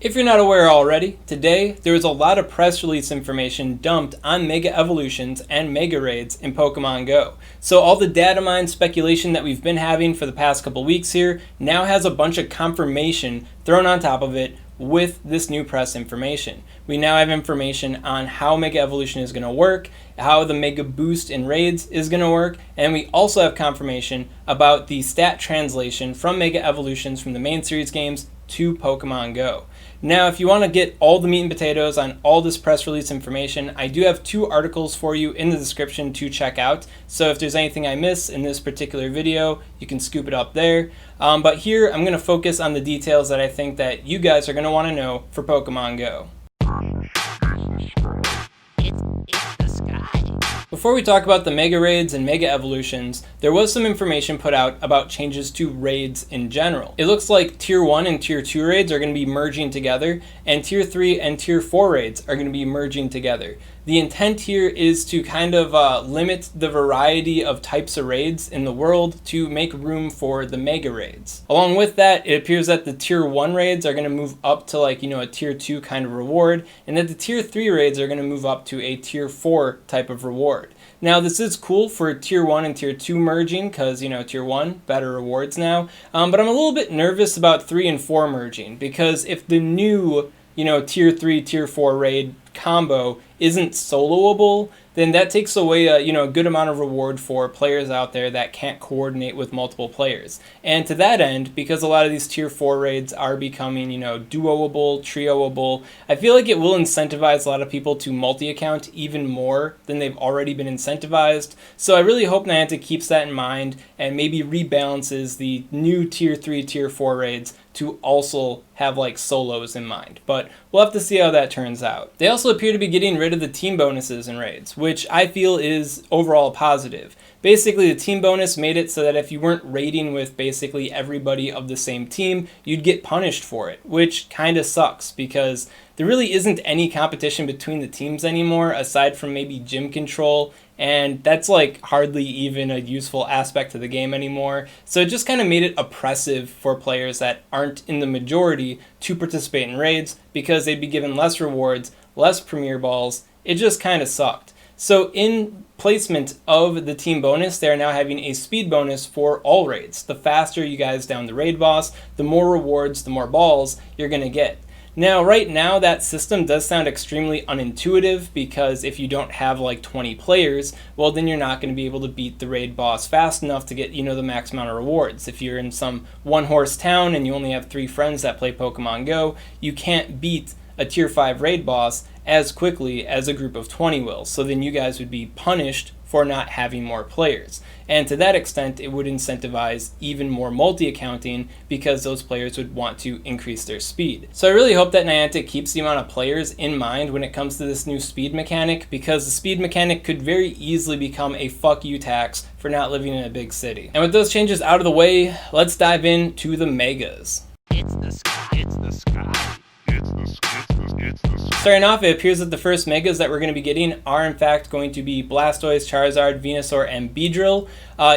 If you're not aware already, today there was a lot of press release information dumped on Mega Evolutions and Mega Raids in Pokemon Go. So all the data mine speculation that we've been having for the past couple weeks here now has a bunch of confirmation thrown on top of it with this new press information. We now have information on how Mega Evolution is going to work, how the Mega Boost in Raids is going to work, and we also have confirmation about the stat translation from Mega Evolutions from the main series games to Pokemon Go. Now, if you want to get all the meat and potatoes on all this press release information, I do have 2 articles for you in the description to check out. So if there's anything I miss in this particular video, you can scoop it up there. But here, I'm going to focus on the details that I think that you guys are going to want to know for Pokemon Go. Before we talk about the Mega Raids and Mega Evolutions, there was some information put out about changes to raids in general. It looks like Tier 1 and Tier 2 raids are going to be merging together, and Tier 3 and Tier 4 raids are going to be merging together. The intent here is to kind of limit the variety of types of raids in the world to make room for the Mega Raids. Along with that, it appears that the Tier 1 raids are going to move up to a Tier 2 kind of reward, and that the Tier 3 raids are going to move up to a Tier 4 type of reward. Now, this is cool for Tier 1 and Tier 2 merging because, Tier 1, better rewards now. But I'm a little bit nervous about 3 and 4 merging because if the new, Tier 3, Tier 4 raid combo isn't soloable, then that takes away a good amount of reward for players out there that can't coordinate with multiple players. And to that end, because a lot of these Tier 4 raids are becoming, duoable, trioable, I feel like it will incentivize a lot of people to multi-account even more than they've already been incentivized. So I really hope Niantic keeps that in mind and maybe rebalances the new Tier 3, Tier 4 raids to also have solos in mind. But we'll have to see how that turns out. They also appear to be getting rid of the team bonuses in raids, which I feel is overall positive. Basically, the team bonus made it so that if you weren't raiding with basically everybody of the same team, you'd get punished for it, which kind of sucks because there really isn't any competition between the teams anymore aside from maybe gym control, and that's hardly even a useful aspect of the game anymore. So it just kind of made it oppressive for players that aren't in the majority to participate in raids because they'd be given less rewards, less Premier Balls. It just kind of sucked. So in placement of the team bonus, they're now having a speed bonus for all raids. The faster you guys down the raid boss, the more rewards, the more balls you're going to get. Now, right now, that system does sound extremely unintuitive because if you don't have 20 players, well, then you're not going to be able to beat the raid boss fast enough to get, the max amount of rewards. If you're in some one-horse town and you only have 3 friends that play Pokemon Go, you can't beat a Tier 5 raid boss as quickly as a group of 20 will. So then you guys would be punished for not having more players. And to that extent, it would incentivize even more multi-accounting because those players would want to increase their speed. So I really hope that Niantic keeps the amount of players in mind when it comes to this new speed mechanic, because the speed mechanic could very easily become a fuck you tax for not living in a big city. And with those changes out of the way, let's dive into the Megas. It's the sky, it's the sky. Starting off, it appears that the first Megas that we're going to be getting are in fact going to be Blastoise, Charizard, Venusaur, and Beedrill.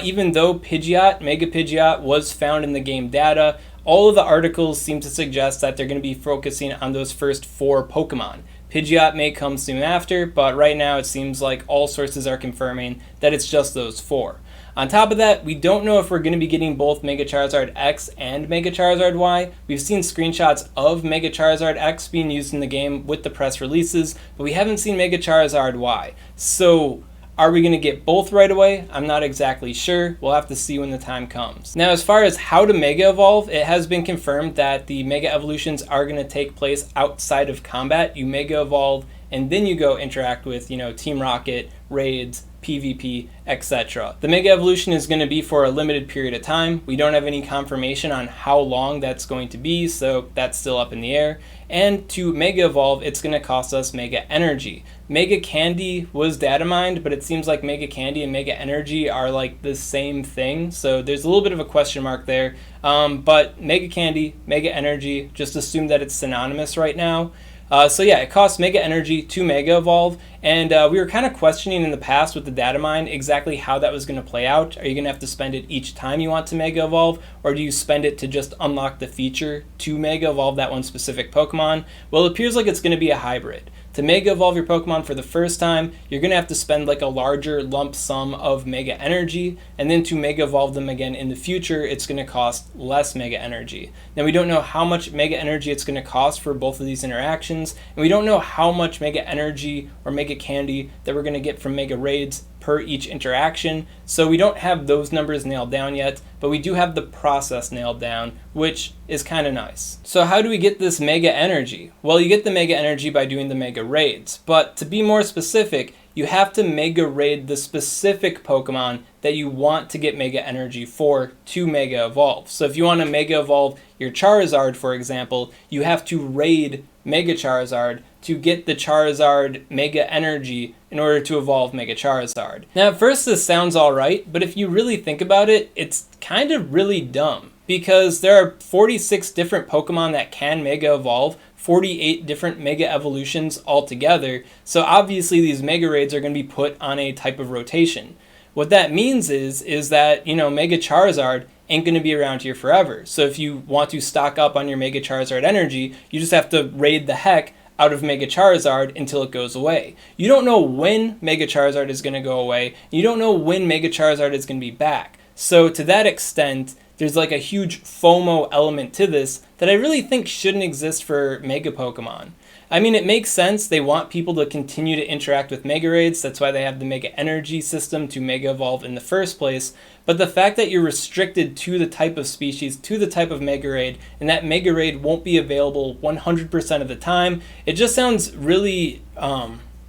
Even though Pidgeot, Mega Pidgeot, was found in the game data, all of the articles seem to suggest that they're going to be focusing on those first 4 Pokemon. Pidgeot may come soon after, but right now it seems like all sources are confirming that it's just those 4. On top of that, we don't know if we're going to be getting both Mega Charizard X and Mega Charizard Y. We've seen screenshots of Mega Charizard X being used in the game with the press releases, but we haven't seen Mega Charizard Y. So, are we going to get both right away? I'm not exactly sure. We'll have to see when the time comes. Now, as far as how to Mega Evolve, it has been confirmed that the Mega Evolutions are going to take place outside of combat. You Mega Evolve, and then you go interact with, Team Rocket, raids, PvP, etc. The Mega Evolution is going to be for a limited period of time. We don't have any confirmation on how long that's going to be, so that's still up in the air. And to Mega Evolve, it's going to cost us Mega Energy. Mega Candy was data mined, but it seems like Mega Candy and Mega Energy are the same thing, so there's a little bit of a question mark there. But Mega Candy, Mega Energy, just assume that it's synonymous right now. So yeah, it costs Mega Energy to Mega Evolve, and we were kind of questioning in the past with the data mine exactly how that was going to play out. Are you going to have to spend it each time you want to Mega Evolve, or do you spend it to just unlock the feature to Mega Evolve that one specific Pokemon? Well, it appears like it's going to be a hybrid. To Mega Evolve your Pokemon for the first time, you're going to have to spend like a larger lump sum of Mega Energy, and then to Mega Evolve them again in the future, it's going to cost less Mega Energy. Now, we don't know how much Mega Energy it's going to cost for both of these interactions, and we don't know how much Mega Energy or Mega Candy that we're going to get from Mega Raids per each interaction, so we don't have those numbers nailed down yet, but we do have the process nailed down, which is kind of nice. So how do we get this Mega Energy? Well, you get the Mega Energy by doing the Mega Raids, but to be more specific, you have to Mega Raid the specific Pokemon that you want to get Mega Energy for to Mega Evolve. So if you want to Mega Evolve your Charizard, for example, you have to raid Mega Charizard to get the Charizard Mega Energy in order to evolve Mega Charizard. Now at first this sounds alright, but if you really think about it, it's kind of really dumb, because there are 46 different Pokemon that can Mega Evolve, 48 different Mega Evolutions altogether, so obviously these Mega Raids are going to be put on a type of rotation. What that means is that, Mega Charizard ain't going to be around here forever. So if you want to stock up on your Mega Charizard energy, you just have to raid the heck out of Mega Charizard until it goes away. You don't know when Mega Charizard is going to go away. You don't know when Mega Charizard is going to be back. So to that extent, there's like a huge FOMO element to this that I really think shouldn't exist for Mega Pokemon. I mean, it makes sense. They want people to continue to interact with Mega Raids. That's why they have the Mega Energy system to Mega Evolve in the first place. But the fact that you're restricted to the type of species, to the type of Mega Raid, and that Mega Raid won't be available 100% of the time, it just sounds really,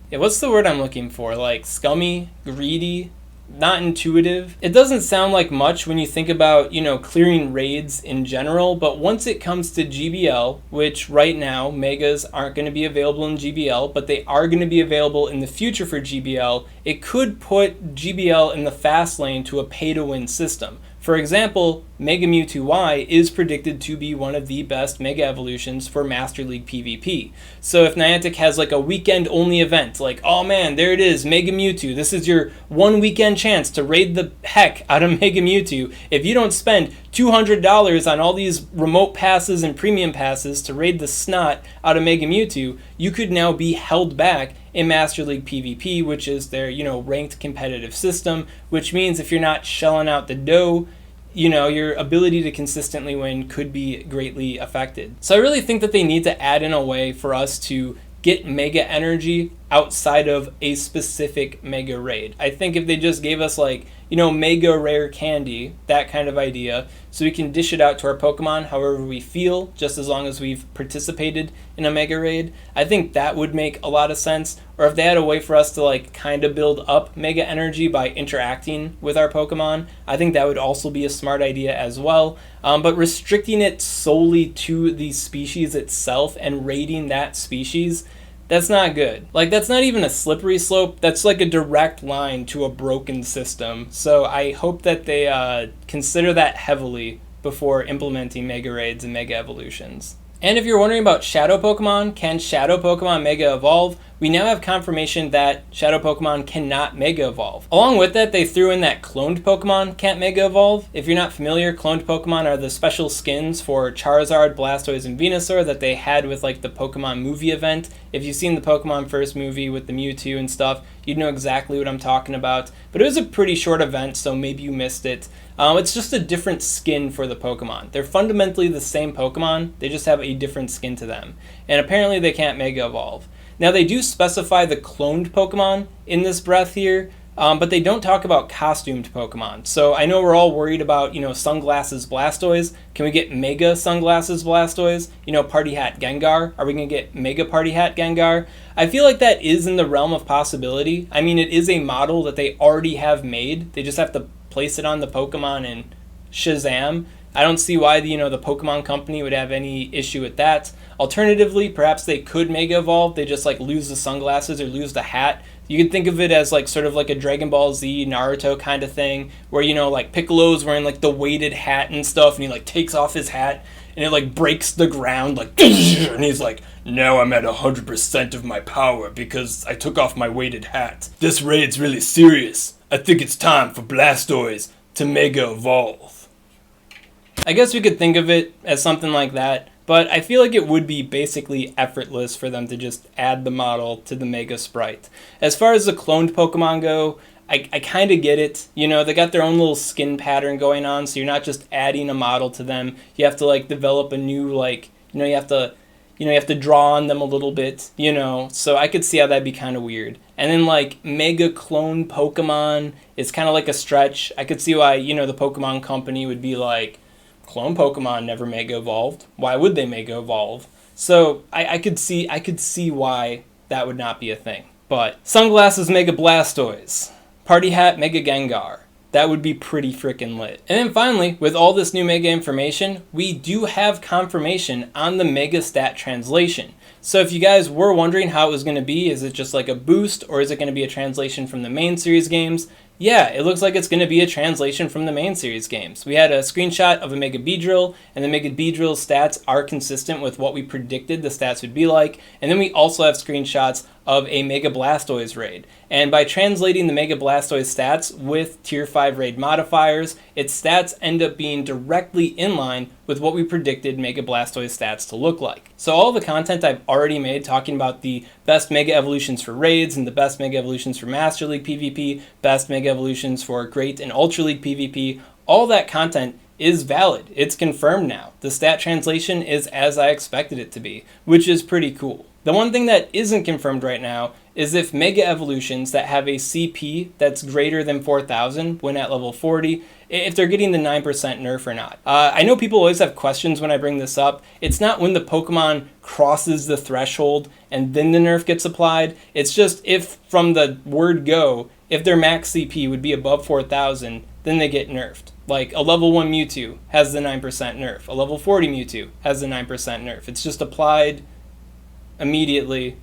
what's the word I'm looking for? Like scummy, greedy, not intuitive. It doesn't sound like much when you think about, clearing raids in general, but once it comes to GBL, which right now Megas aren't going to be available in GBL, but they are going to be available in the future for GBL, it could put GBL in the fast lane to a pay-to-win system. For example, Mega Mewtwo Y is predicted to be one of the best Mega Evolutions for Master League PvP. So if Niantic has like a weekend-only event, like, oh man, there it is, Mega Mewtwo, this is your one weekend chance to raid the heck out of Mega Mewtwo. If you don't spend $200 on all these remote passes and premium passes to raid the snot out of Mega Mewtwo, you could now be held back in Master League PvP, which is their, ranked competitive system, which means if you're not shelling out the dough, your ability to consistently win could be greatly affected. So I really think that they need to add in a way for us to get Mega Energy outside of a specific Mega Raid. I think if they just gave us like, Mega Rare Candy, that kind of idea, so we can dish it out to our Pokemon however we feel, just as long as we've participated in a Mega Raid, I think that would make a lot of sense. Or if they had a way for us to like kind of build up Mega Energy by interacting with our Pokemon, I think that would also be a smart idea as well. But restricting it solely to the species itself and raiding that species, that's not good. Like, that's not even a slippery slope. That's like a direct line to a broken system. So I hope that they consider that heavily before implementing Mega Raids and Mega Evolutions. And if you're wondering about Shadow Pokemon, can Shadow Pokemon Mega Evolve? We now have confirmation that Shadow Pokemon cannot Mega Evolve. Along with that, they threw in that cloned Pokemon can't Mega Evolve. If you're not familiar, cloned Pokemon are the special skins for Charizard, Blastoise, and Venusaur that they had with like the Pokemon movie event. If you've seen the Pokemon first movie with the Mewtwo and stuff, you'd know exactly what I'm talking about. But it was a pretty short event, so maybe you missed it. It's just a different skin for the Pokemon. They're fundamentally the same Pokemon, they just have a different skin to them. And apparently they can't Mega Evolve. Now they do specify the cloned Pokemon in this breath here, but they don't talk about costumed Pokemon. So I know we're all worried about, Sunglasses Blastoise. Can we get Mega Sunglasses Blastoise? Party Hat Gengar? Are we going to get Mega Party Hat Gengar? I feel like that is in the realm of possibility. I mean, it is a model that they already have made. They just have to place it on the Pokemon and Shazam. I don't see why the Pokemon company would have any issue with that. Alternatively, perhaps they could Mega Evolve. They just like lose the sunglasses or lose the hat. You could think of it as like sort of like a Dragon Ball Z Naruto kind of thing, where like Piccolo's wearing like the weighted hat and stuff, and he like takes off his hat and it like breaks the ground like, and he's like, now I'm at 100% of my power because I took off my weighted hat. This raid's really serious. I think it's time for Blastoise to Mega Evolve. I guess we could think of it as something like that, but I feel like it would be basically effortless for them to just add the model to the Mega Sprite. As far as the cloned Pokemon go, I kind of get it. You know, they got their own little skin pattern going on, so you're not just adding a model to them. You have to like develop a new like, you have to draw on them a little bit, So I could see how that'd be kind of weird. And then like Mega Clone Pokemon is kind of like a stretch. I could see why, the Pokemon company would be like, clone Pokemon never Mega Evolved. Why would they Mega Evolve? So I could see why that would not be a thing. But sunglasses Mega Blastoise. Party hat Mega Gengar. That would be pretty freaking lit. And then finally, with all this new Mega information, we do have confirmation on the Mega Stat translation. So if you guys were wondering how it was going to be, is it just like a boost or is it going to be a translation from the main series games? Yeah, it looks like it's going to be a translation from the main series games. We had a screenshot of a Mega Beedrill, and the Mega Beedrill's stats are consistent with what we predicted the stats would be like. And then we also have screenshots of a Mega Blastoise raid. And by translating the Mega Blastoise stats with Tier 5 raid modifiers, its stats end up being directly in line with what we predicted Mega Blastoise stats to look like. So all the content I've already made talking about the best Mega Evolutions for raids and the best Mega Evolutions for Master League PvP, best Mega Evolutions for Great and Ultra League PvP, all that content is valid. It's confirmed now. The stat translation is as I expected it to be, which is pretty cool. The one thing that isn't confirmed right now is if Mega Evolutions that have a CP that's greater than 4,000 when at level 40, if they're getting the 9% nerf or not. I know people always have questions when I bring this up. It's not when the Pokemon crosses the threshold and then the nerf gets applied. It's just if from the word go, if their max CP would be above 4,000, then they get nerfed. Like a level 1 Mewtwo has the 9% nerf. A level 40 Mewtwo has the 9% nerf. It's just applied immediately.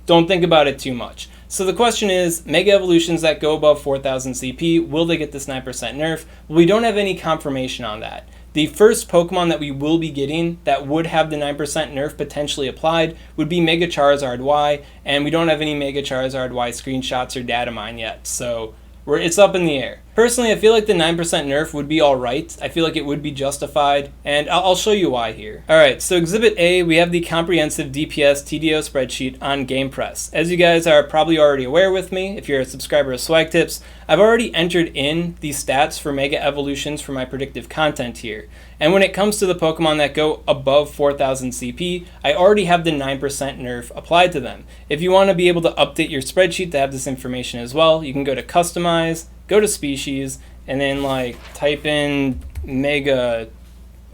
Don't think about it too much. So the question is, Mega Evolutions that go above 4,000 CP, will they get this 9% nerf? Well, we don't have any confirmation on that. The first Pokemon that we will be getting that would have the 9% nerf potentially applied would be Mega Charizard Y, and we don't have any Mega Charizard Y screenshots or data mine yet, so it's up in the air. Personally, I feel like the 9% nerf would be alright. I feel like it would be justified, and I'll show you why here. Alright, so Exhibit A, we have the comprehensive DPS TDO spreadsheet on GamePress. As you guys are probably already aware with me, if you're a subscriber of SwagTips, I've already entered in the stats for Mega Evolutions for my predictive content here. And when it comes to the Pokemon that go above 4,000 CP, I already have the 9% nerf applied to them. If you want to be able to update your spreadsheet to have this information as well, you can go to Customize, go to Species, and then like type in Mega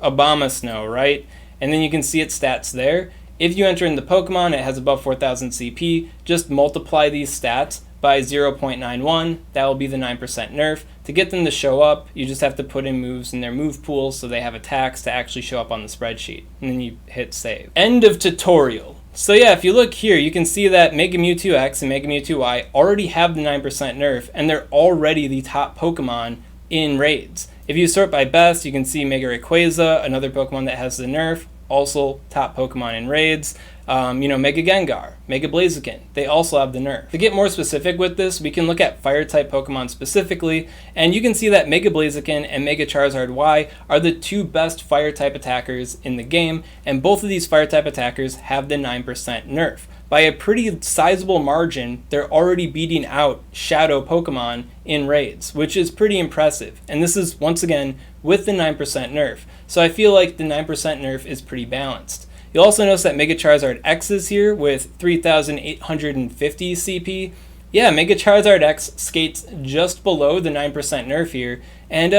Obama Snow, right? And then you can see its stats there. If you enter in the Pokemon, it has above 4,000 CP, just multiply these stats by 0.91, that will be the 9% nerf. To get them to show up, you just have to put in moves in their move pool so they have attacks to actually show up on the spreadsheet. And then you hit save. End of tutorial. So yeah, if you look here, you can see that Mega Mewtwo X and Mega Mewtwo Y already have the 9% nerf, and they're already the top Pokemon in raids. If you sort by best, you can see Mega Rayquaza, another Pokemon that has the nerf, also top Pokemon in raids. Mega Gengar, Mega Blaziken, they also have the nerf. To get more specific with this, we can look at Fire-type Pokemon specifically, and you can see that Mega Blaziken and Mega Charizard Y are the two best Fire-type attackers in the game, and both of these Fire-type attackers have the 9% nerf. By a pretty sizable margin, they're already beating out Shadow Pokemon in raids, which is pretty impressive. And this is, once again, with the 9% nerf. So I feel like the 9% nerf is pretty balanced. You'll also notice that Mega Charizard X is here with 3,850 CP. Yeah, Mega Charizard X skates just below the 9% nerf here. And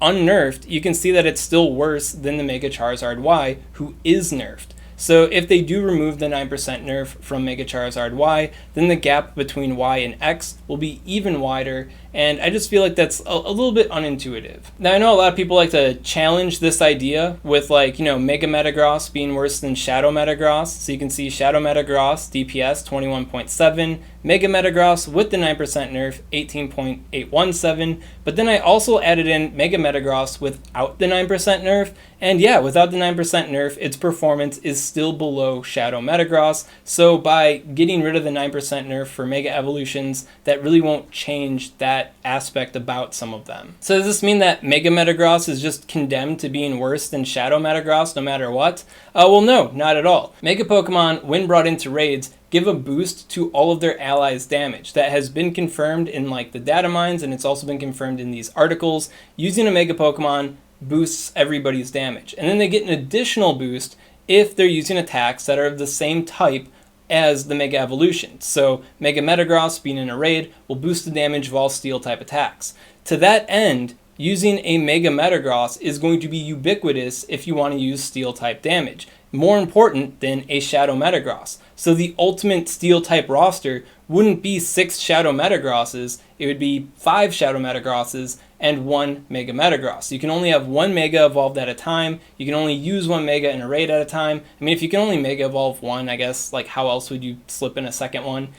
unnerfed, you can see that it's still worse than the Mega Charizard Y, who is nerfed. So if they do remove the 9% nerf from Mega Charizard Y, then the gap between Y and X will be even wider, and I just feel like that's a little bit unintuitive. Now I know a lot of people like to challenge this idea with like, Mega Metagross being worse than Shadow Metagross. So you can see Shadow Metagross DPS 21.7, Mega Metagross with the 9% nerf 18.817, but then I also added in Mega Metagross without the 9% nerf, and yeah, without the 9% nerf, its performance is still below Shadow Metagross. So by getting rid of the 9% nerf for Mega Evolutions, that really won't change that aspect about some of them. So does this mean that Mega Metagross is just condemned to being worse than Shadow Metagross no matter what? Well, no, not at all. Mega Pokemon, when brought into raids, give a boost to all of their allies' damage. That has been confirmed in like the data mines, and it's also been confirmed in these articles. Using a Mega Pokemon boosts everybody's damage. And then they get an additional boost if they're using attacks that are of the same type as the Mega Evolutions. So Mega Metagross being in a raid will boost the damage of all Steel type attacks. To that end, using a Mega Metagross is going to be ubiquitous if you want to use Steel type damage. More important than a Shadow Metagross. So the ultimate Steel type roster wouldn't be 6 Shadow Metagrosses, it would be 5 Shadow Metagrosses and 1 Mega Metagross. You can only have 1 Mega evolved at a time, you can only use 1 Mega in a raid at a time. I mean, if you can only Mega evolve 1, I guess, like how else would you slip in a second one,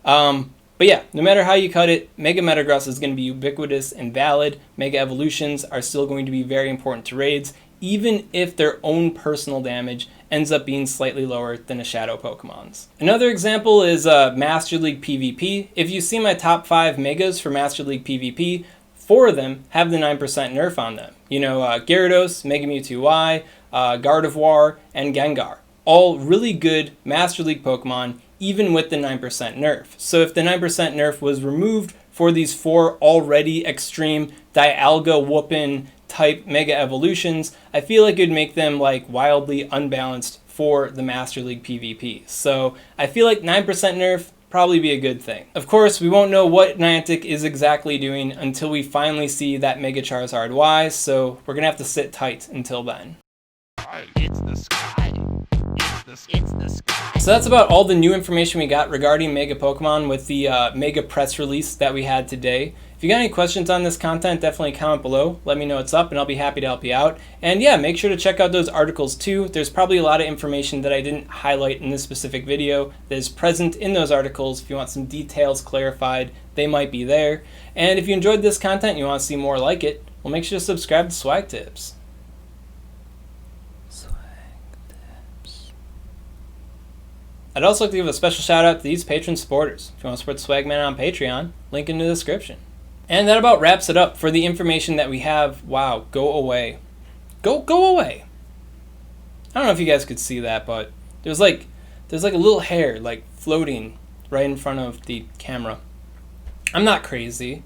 But yeah, no matter how you cut it, Mega Metagross is going to be ubiquitous and valid. Mega Evolutions are still going to be very important to raids, even if their own personal damage ends up being slightly lower than a Shadow Pokemon's. Another example is Master League PvP. If you see my top 5 Megas for Master League PvP, 4 of them have the 9% nerf on them. Gyarados, Mega Mewtwo Y, Gardevoir, and Gengar. All really good Master League Pokemon, even with the 9% nerf. So if the 9% nerf was removed for these 4 already extreme Dialga whoopin' type Mega Evolutions, I feel like it would make them like wildly unbalanced for the Master League PvP. So I feel like 9% nerf probably be a good thing. Of course, we won't know what Niantic is exactly doing until we finally see that Mega Charizard Y, so we're gonna have to sit tight until then. It's the sky. It's the sky. So that's about all the new information we got regarding Mega Pokemon with the Mega press release that we had today. If you got any questions on this content, definitely comment below. Let me know what's up and I'll be happy to help you out. And yeah, make sure to check out those articles too. There's probably a lot of information that I didn't highlight in this specific video that is present in those articles. If you want some details clarified, they might be there. And if you enjoyed this content and you want to see more like it, well, make sure to subscribe to SwagTips. I'd also like to give a special shout out to these patron supporters. If you want to support Swagman on Patreon, link in the description. And that about wraps it up for the information that we have. Wow, go away. Go away. I don't know if you guys could see that, but there's like a little hair like floating right in front of the camera. I'm not crazy.